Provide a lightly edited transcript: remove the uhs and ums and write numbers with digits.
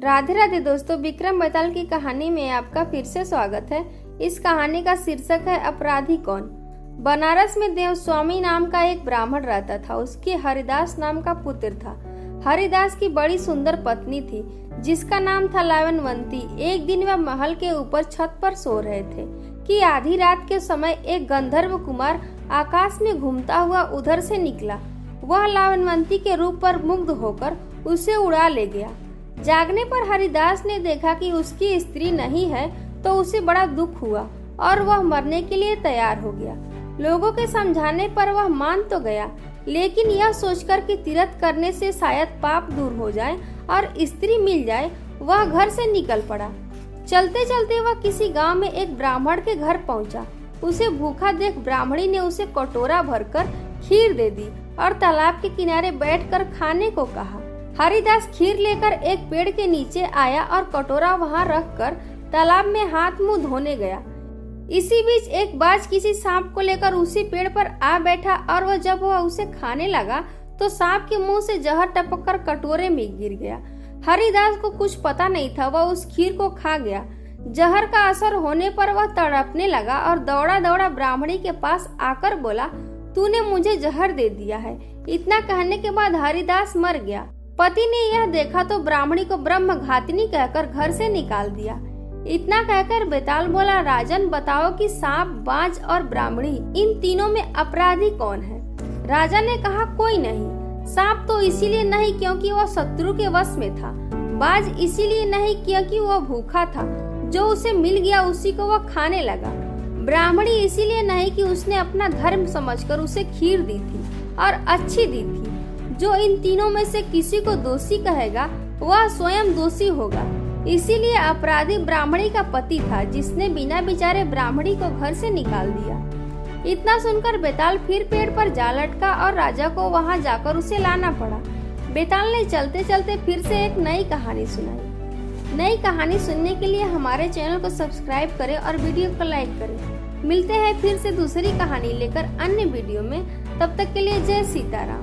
राधे राधे दोस्तों, विक्रम बेताल की कहानी में आपका फिर से स्वागत है। इस कहानी का शीर्षक है अपराधी कौन। बनारस में देवस्वामी नाम का एक ब्राह्मण रहता था। उसके हरिदास नाम का पुत्र था। हरिदास की बड़ी सुंदर पत्नी थी जिसका नाम था लावणवंती। एक दिन वह महल के ऊपर छत पर सो रहे थे कि आधी रात के समय एक गंधर्व कुमार आकाश में घूमता हुआ उधर से निकला। वह लावणवंती के रूप पर मुग्ध होकर उसे उड़ा ले गया। जागने पर हरिदास ने देखा कि उसकी स्त्री नहीं है तो उसे बड़ा दुख हुआ और वह मरने के लिए तैयार हो गया। लोगों के समझाने पर वह मान तो गया, लेकिन यह सोचकर कि तीर्थ करने से शायद पाप दूर हो जाए और स्त्री मिल जाए, वह घर से निकल पड़ा। चलते चलते वह किसी गांव में एक ब्राह्मण के घर पहुंचा। उसे भूखा देख ब्राह्मणी ने उसे कटोरा भरकर खीर दे दी और तालाब के किनारे बैठकर खाने को कहा। हरिदास खीर लेकर एक पेड़ के नीचे आया और कटोरा वहां रखकर तालाब में हाथ मुंह धोने गया। इसी बीच एक बाज किसी सांप को लेकर उसी पेड़ पर आ बैठा और जब वह उसे खाने लगा तो सांप के मुंह से जहर टपककर कटोरे में गिर गया। हरिदास को कुछ पता नहीं था, वह उस खीर को खा गया। जहर का असर होने पर वह तड़पने लगा और दौड़ा दौड़ा ब्राह्मणी के पास आकर बोला, तूने मुझे जहर दे दिया है। इतना कहने के बाद हरिदास मर गया। पति ने यह देखा तो ब्राह्मणी को ब्रह्म घातिनी कहकर घर से निकाल दिया। इतना कहकर बेताल बोला, राजन बताओ कि सांप, बाज और ब्राह्मणी इन तीनों में अपराधी कौन है। राजा ने कहा, कोई नहीं। सांप तो इसीलिए नहीं क्योंकि वह शत्रु के वश में था। बाज इसीलिए नहीं क्योंकि वह भूखा था, जो उसे मिल गया उसी को वह खाने लगा। ब्राह्मणी इसीलिए नहीं कि उसने अपना धर्म समझकर उसे खीर दी थी और अच्छी दी थी। जो इन तीनों में से किसी को दोषी कहेगा वह स्वयं दोषी होगा। इसीलिए अपराधी ब्राह्मणी का पति था जिसने बिना विचारे ब्राह्मणी को घर से निकाल दिया। इतना सुनकर बेताल फिर पेड़ पर जा लटका और राजा को वहां जाकर उसे लाना पड़ा। बेताल ने चलते चलते फिर से एक नई कहानी सुनाई। नई कहानी सुनने के लिए हमारे चैनल को सब्सक्राइब करें और वीडियो को लाइक करें। मिलते हैं फिर से दूसरी कहानी लेकर अन्य वीडियो में। तब तक के लिए जय सीताराम।